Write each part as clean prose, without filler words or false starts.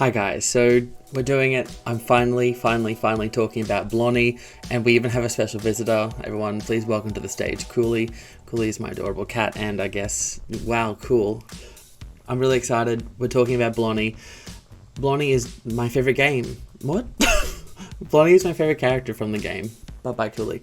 Hi guys, so we're doing it. I'm finally talking about Blonney, and we even have a special visitor. Everyone, please welcome to the stage Cooley. Cooley is my adorable cat, and I guess, wow, cool. I'm really excited. We're talking about Blonney. Blonney is my favorite game. What? Blonney is my favorite character from the game. Bye-bye, Cooley.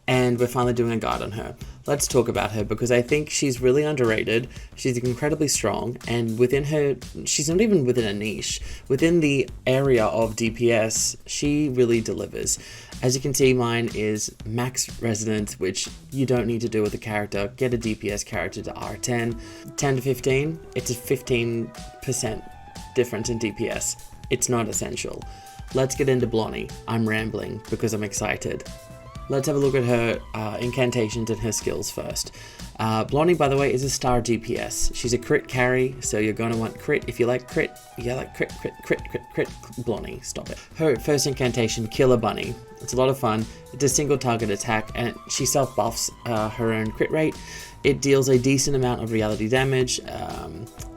And we're finally doing a guide on her. Let's talk about her because I think she's really underrated. She's incredibly strong, and within her, she's not even within a niche. Within the area of DPS, she really delivers. As you can see, mine is max resonance, which you don't need to do with a character. Get a DPS character to R10. 10 to 15, it's a 15% difference in DPS. It's not essential. Let's get into Blonney. I'm rambling because I'm excited. Let's have a look at her incantations and her skills first. Blonney, by the way, is a star DPS. She's a crit carry, so you're going to want crit. If you like crit, you like crit. Blonney, stop it. Her first incantation, Killer Bunny. It's a lot of fun. It's a single target attack, and she self-buffs her own crit rate. It deals a decent amount of reality damage,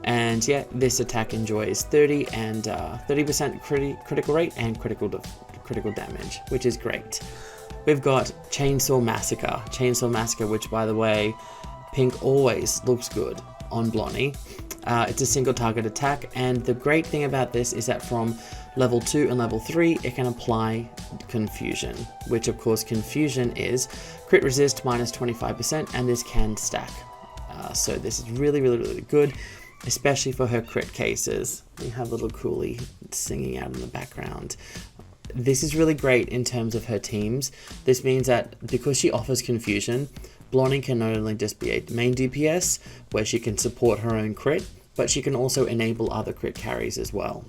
and yeah, this attack enjoys 30 and 30% critical rate and critical damage, which is great. We've got Chainsaw Massacre, which, by the way, pink always looks good on Blonney. It's a single target attack, and the great thing about this is that from level 2 and level 3, it can apply Confusion, which of course Confusion is crit resist minus 25%, and this can stack. So this is really good, especially for her crit cases. We have little Cooley singing out in the background. This is really great in terms of her teams. This means that because she offers Confusion, Blonney can not only just be a main DPS, where she can support her own crit, but she can also enable other crit carries as well.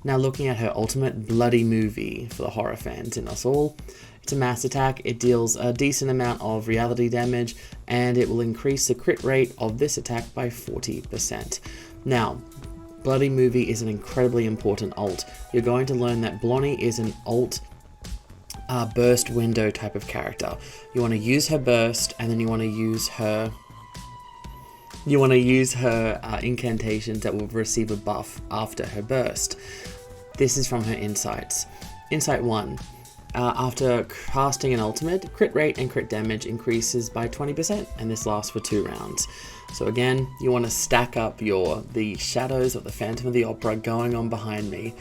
Now looking at her ultimate, Bloody Movie, for the horror fans in us all. It's a mass attack, it deals a decent amount of reality damage, and it will increase the crit rate of this attack by 40%. Now, Bloody Movie is an incredibly important ult. You're going to learn that Blonney is an ult burst window type of character. You want to use her burst, and then you want to use her incantations that will receive a buff after her burst. This is from her insights. Insight 1. After casting an ultimate, crit rate and crit damage increases by 20%, and this lasts for 2 rounds. So again, you want to stack up the shadows of the Phantom of the Opera going on behind me.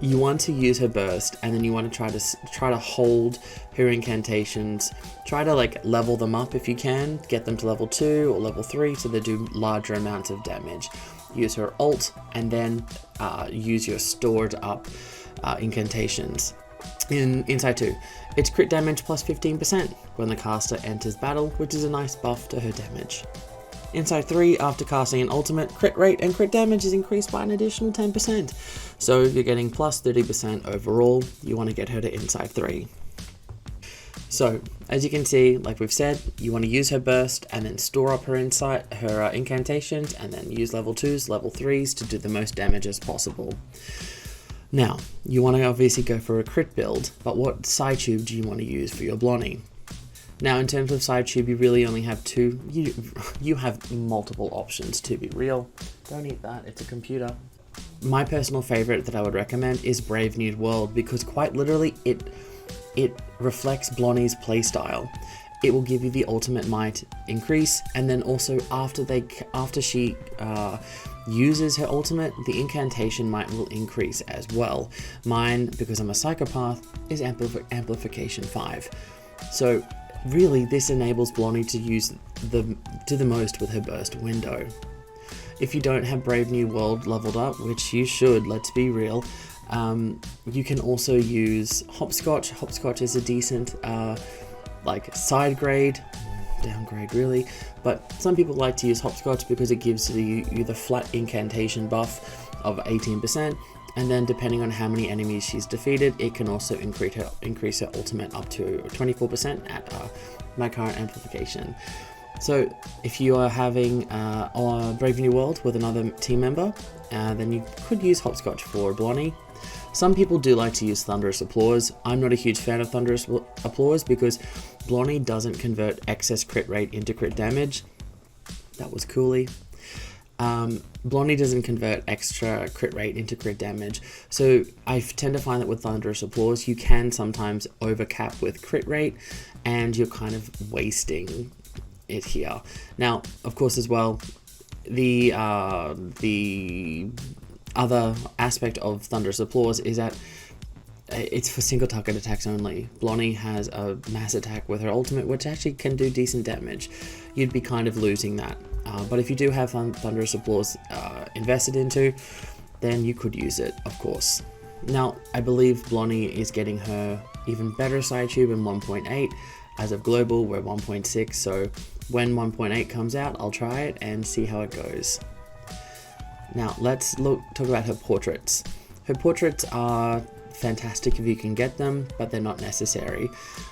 You want to use her burst, and then you want to try to hold her incantations. Try to level them up if you can, get them to level 2 or level 3 so they do larger amounts of damage. Use her ult, and then use your stored up incantations. In Insight 2, it's crit damage plus 15% when the caster enters battle, which is a nice buff to her damage. Insight 3, after casting an ultimate, crit rate and crit damage is increased by an additional 10%. So you're getting plus 30% overall. You want to get her to Insight 3. So, as you can see, like we've said, you want to use her burst and then store up her incantations, and then use level 2s, level 3s to do the most damage as possible. Now, you want to obviously go for a crit build, but what side tube do you want to use for your Blonney? Now, in terms of side tube, you really only have 2. You have multiple options, to be real. Don't eat that, it's a computer. My personal favorite that I would recommend is Brave New World, because quite literally, it reflects Blonney's playstyle. It will give you the ultimate might increase, and then also after she uses her ultimate, the incantation might will increase as well. Mine, because I'm a psychopath, is amplification 5. So really, this enables Blonney to do the most with her burst window. If you don't have Brave New World leveled up, which you should, let's be real, you can also use Hopscotch. Hopscotch is a decent side grade, downgrade really, but some people like to use Hopscotch because it gives you the flat incantation buff of 18%, and then depending on how many enemies she's defeated, it can also increase her ultimate up to 24% at my current amplification. So if you are having Brave New World with another team member, then you could use Hopscotch for Blonney. Some people do like to use Thunderous Applause. I'm not a huge fan of Thunderous Applause because Blonney doesn't convert excess crit rate into crit damage. That was Cooley. Blonney doesn't convert extra crit rate into crit damage, so I tend to find that with Thunderous Applause you can sometimes overcap with crit rate and you're kind of wasting it here. Now, of course, as well, the other aspect of Thunderous Applause is that it's for single target attacks only. Blonney has a mass attack with her ultimate, which actually can do decent damage. You'd be kind of losing that. But if you do have Thunderous Applause invested into, then you could use it, of course. Now, I believe Blonney is getting her even better side tube in 1.8. As of global, we're 1.6, so when 1.8 comes out, I'll try it and see how it goes. Now, let's talk about her portraits. Her portraits are fantastic if you can get them, but they're not necessary.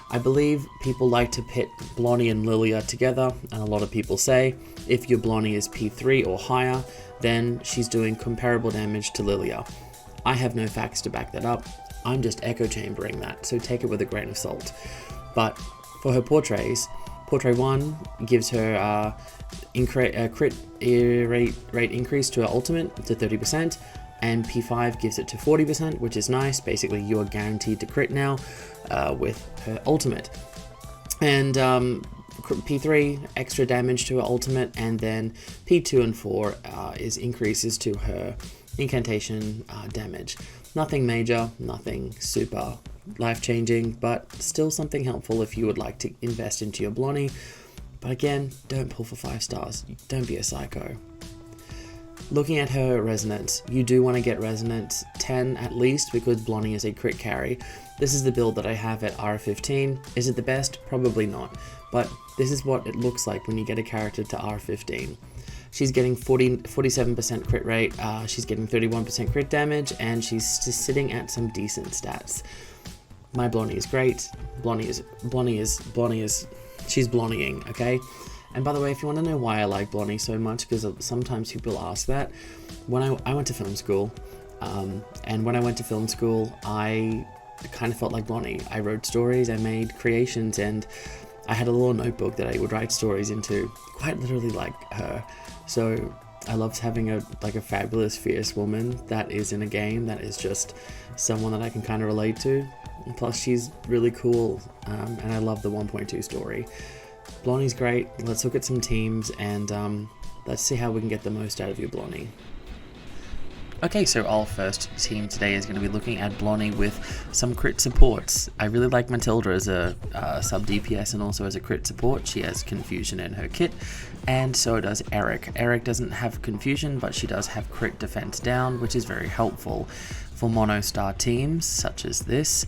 I believe people like to pit Blonney and Lilia together, and a lot of people say if your Blonney is P3 or higher, then she's doing comparable damage to Lilia. I have no facts to back that up. I'm just echo chambering that, so take it with a grain of salt. But for her portraits, Portrait 1 gives her crit rate increase to her ultimate to 30%, and P5 gives it to 40%, which is nice. Basically, you are guaranteed to crit now with her ultimate. And P3, extra damage to her ultimate, and then P2 and 4 is increases to her incantation damage. Nothing major, nothing super life-changing, but still something helpful if you would like to invest into your Blonney. But again, don't pull for 5 stars. Don't be a psycho. Looking at her resonance, you do want to get resonance 10 at least, because Blonney is a crit carry. This is the build that I have at R15. Is it the best? Probably not. But this is what it looks like when you get a character to R15. She's getting 47% crit rate, she's getting 31% crit damage, and she's just sitting at some decent stats. My Blonney is great. She's Blonneying, okay? And by the way, if you want to know why I like Blonney so much, because sometimes people ask that, when I went to film school, and when I went to film school, I kind of felt like Blonney. I wrote stories, I made creations, and I had a little notebook that I would write stories into, quite literally like her. So I loved having a fabulous, fierce woman that is in a game that is just someone that I can kind of relate to. And plus, she's really cool, and I love the 1.2 story. Blonney's great. Let's look at some teams, and let's see how we can get the most out of your Blonney. Okay, so our first team today is going to be looking at Blonney with some crit supports. I really like Matilda as a sub DPS and also as a crit support. She has confusion in her kit, and so does Eric. Eric doesn't have confusion, but she does have crit defense down, which is very helpful for mono star teams such as this.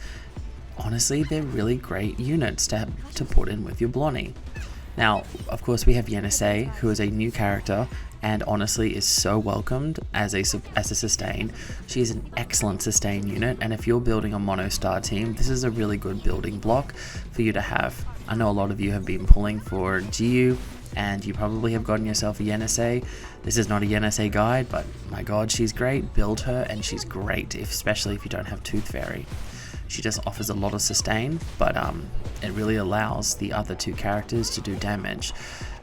Honestly, they're really great units to put in with your Blonney. Now, of course, we have Yenisei, who is a new character, and honestly is so welcomed as a sustain. She is an excellent sustain unit, and if you're building a mono star team, this is a really good building block for you to have. I know a lot of you have been pulling for GU, and you probably have gotten yourself a Yenisei. This is not a Yenisei guide, but my god, she's great. Build her, and she's great, especially if you don't have Tooth Fairy. She just offers a lot of sustain, but it really allows the other two characters to do damage.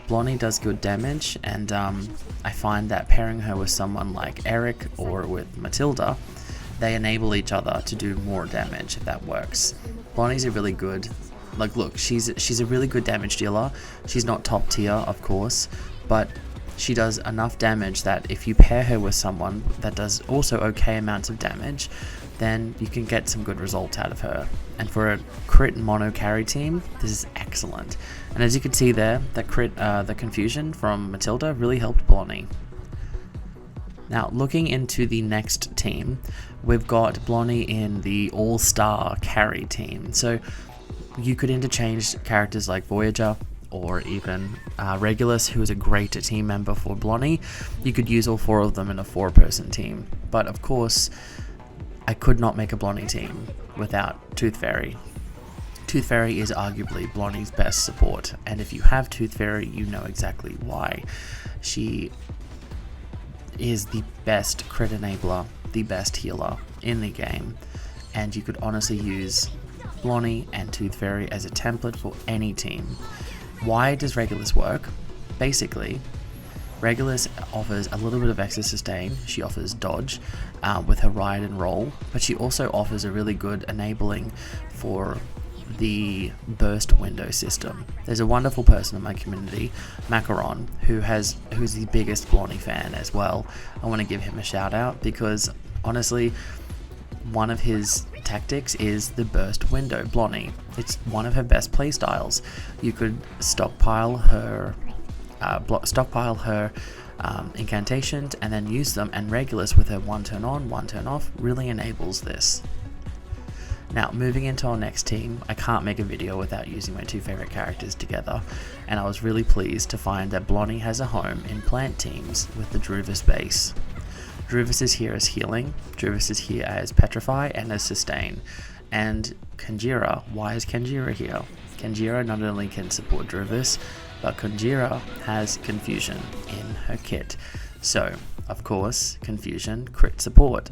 Blonney does good damage, and I find that pairing her with someone like Eric or with Matilda, they enable each other to do more damage if that works. Blonney's a really good, look, she's a really good damage dealer. She's not top tier, of course, but she does enough damage that if you pair her with someone that does also okay amounts of damage, then you can get some good results out of her. And for a crit mono carry team, this is excellent. And as you can see there, the confusion from Matilda really helped Blonney. Now, looking into the next team, we've got Blonney in the all-star carry team. So you could interchange characters like Voyager, or even Regulus, who is a great team member for Blonney. You could use all 4 of them in a 4-person team. But of course, I could not make a Blonney team without Tooth Fairy. Tooth Fairy is arguably Blonney's best support, and if you have Tooth Fairy, you know exactly why. She is the best crit enabler, the best healer in the game, and you could honestly use Blonney and Tooth Fairy as a template for any team. Why does Regulus work? Basically, Regulus offers a little bit of extra sustain, she offers dodge with her ride and roll, but she also offers a really good enabling for the burst window system. There's a wonderful person in my community, Maracon, who's the biggest Blonney fan as well. I want to give him a shout out because honestly, one of his tactics is the burst window Blonney. It's one of her best playstyles. You could stockpile her incantations and then use them, and Regulus with her 1 turn on, 1 turn off really enables this. Now, moving into our next team, I can't make a video without using my 2 favorite characters together, and I was really pleased to find that Blonney has a home in plant teams with the Druvis base. Druvis is here as healing, Druvis is here as petrify and as sustain, and Conjura, why is Conjura here? Conjura not only can support Druvis, but Conjura has confusion in her kit. So, of course, confusion, crit support.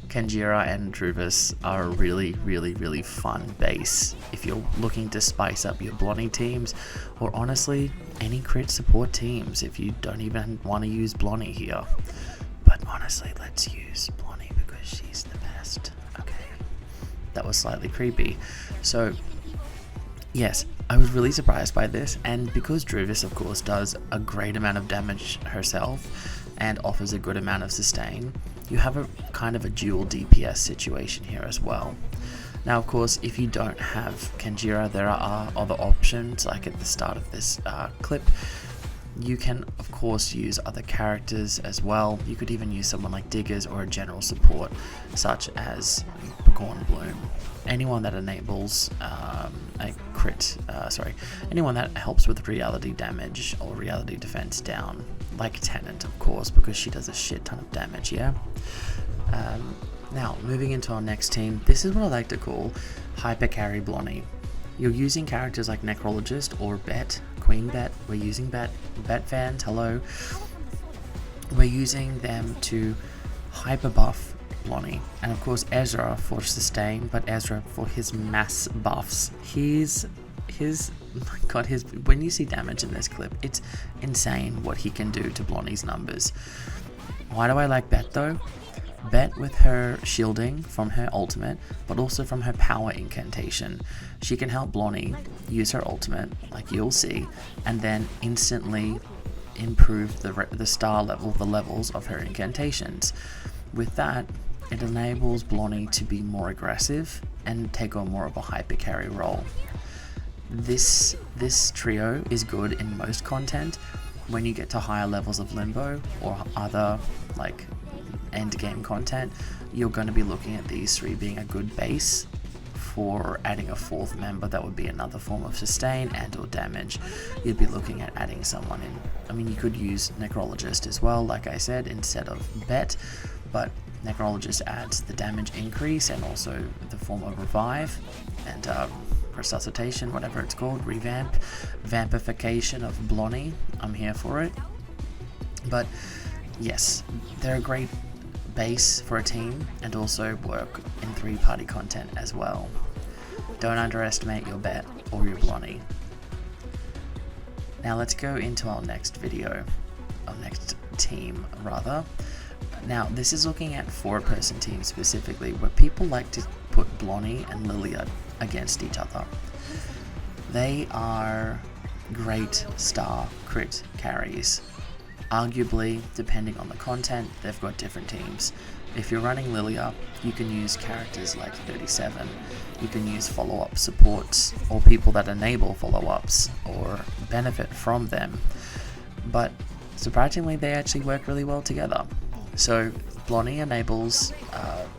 Conjura and Druvis are a really fun base if you're looking to spice up your Blonney teams, or honestly, any crit support teams if you don't even want to use Blonney here. But honestly, let's use Blonney because she's the best. Okay, that was slightly creepy. So, yes, I was really surprised by this, and because Druvis of course does a great amount of damage herself and offers a good amount of sustain, you have a kind of a dual DPS situation here as well. Now of course, if you don't have Conjura, there are other options, like at the start of this clip. You can of course use other characters as well. You could even use someone like Diggers or a general support such as Bloom. Anyone that enables anyone that helps with reality damage or reality defense down, like Tenant of course, because she does a shit ton of damage, yeah? Now, moving into our next team, this is what I like to call Hyper Carry Blonney. You're using characters like Necrologist or Bet, Queen Bet, we're using Bet fans, hello. We're using them to hyper buff Blonney, and of course Ezra for sustain, but Ezra for his mass buffs. When you see damage in this clip, it's insane what he can do to Blonney's numbers. Why do I like Bet though? Bet with her shielding from her ultimate, but also from her power incantation. She can help Blonney use her ultimate, like you'll see, and then instantly improve the star level, the levels of her incantations. With that, it enables Blonney to be more aggressive and take on more of a hyper carry role. This trio is good in most content. When you get to higher levels of Limbo or other like end game content, you're going to be looking at these 3 being a good base for adding a 4th member that would be another form of sustain and or damage. You'd be looking at adding someone in. I mean, you could use Necrologist as well, like I said, instead of Bet, but Necrologist adds the damage increase and also the form of revive and resuscitation, whatever it's called, vampification of Blonney. I'm here for it. But yes, they're a great base for a team and also work in 3-party content as well. Don't underestimate your Bet or your Blonney. Now let's go into our next video, our next team rather. Now this is looking at 4-person teams specifically, where people like to put Blonney and Lilia against each other. They are great star crit carries. Arguably, depending on the content, they've got different teams. If you're running Lilia, you can use characters like 37. You can use follow-up supports or people that enable follow-ups or benefit from them. But surprisingly, they actually work really well together. So Blonney enables,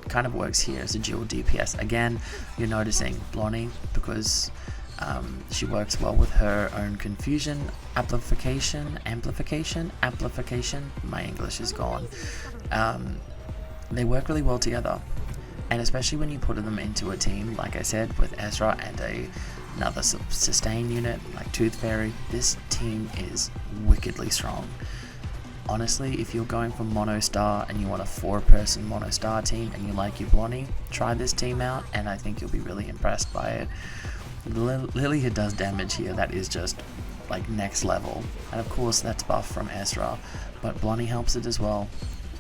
kind of works here as a dual DPS. Again, you're noticing Blonney because she works well with her own confusion, amplification, my English is gone. They work really well together, and especially when you put them into a team, like I said, with Ezra and another sustain unit like Tooth Fairy, this team is wickedly strong. Honestly, if you're going for mono star and you want a 4-person mono star team and you like your Blonney, try this team out and I think you'll be really impressed by it. Lilia does damage here that is just like next level. And of course that's buff from Ezra, but Blonney helps it as well.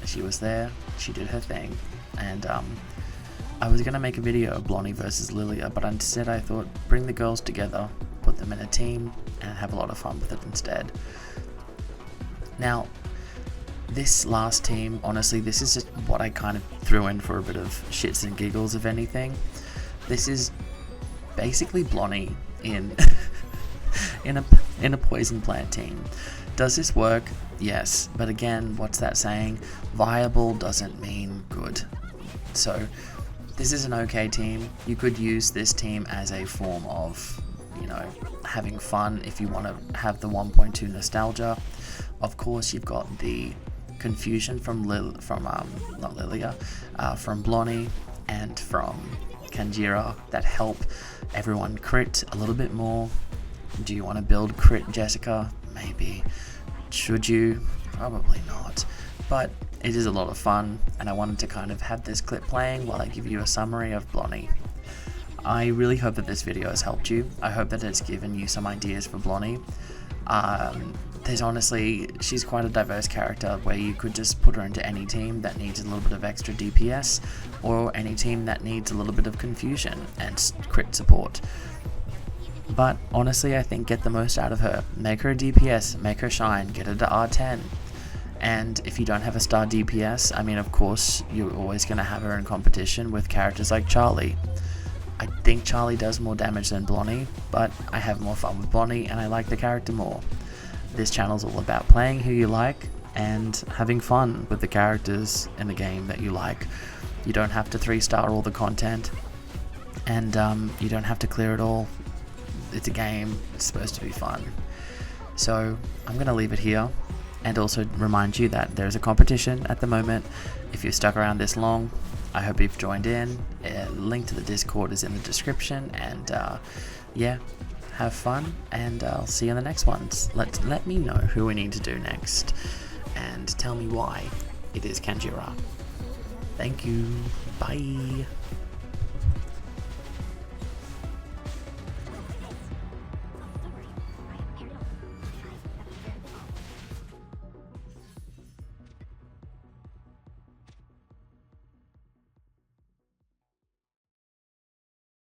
She was there, she did her thing, and I was gonna make a video of Blonney versus Lilia, but instead I thought bring the girls together, put them in a team, and have a lot of fun with it instead. Now, this last team, honestly, this is just what I kind of threw in for a bit of shits and giggles, if anything. This is basically Blonney in in a poison plant team. Does this work? Yes, but again, what's that saying? Viable doesn't mean good. So this is an okay team. You could use this team as a form of, you know, having fun if you want to have the 1.2 nostalgia. Of course, you've got the confusion from from Blonney and from Kanjira that help everyone crit a little bit more. Do you want to build crit Jessica? Maybe. Should you? Probably not. But it is a lot of fun, and I wanted to kind of have this clip playing while I give you a summary of Blonney. I really hope that this video has helped you. I hope that it's given you some ideas for Blonney. There's honestly, she's quite a diverse character where you could just put her into any team that needs a little bit of extra DPS, or any team that needs a little bit of confusion and crit support. But honestly, I think get the most out of her. Make her a DPS, make her shine, get her to R10. And if you don't have a star DPS, I mean, of course, you're always going to have her in competition with characters like Charlie. I think Charlie does more damage than Blonney, but I have more fun with Blonney and I like the character more. This channel's all about playing who you like and having fun with the characters in the game that you like. You don't have to 3-star all the content, and you don't have to clear it all. It's a game, it's supposed to be fun. So I'm going to leave it here, and also remind you that there's a competition at the moment. If you've stuck around this long, I hope you've joined in. A link to the Discord is in the description, and yeah, have fun, and I'll see you in the next ones. Let me know who we need to do next, and tell me why it is Kanjira. Thank you. Bye.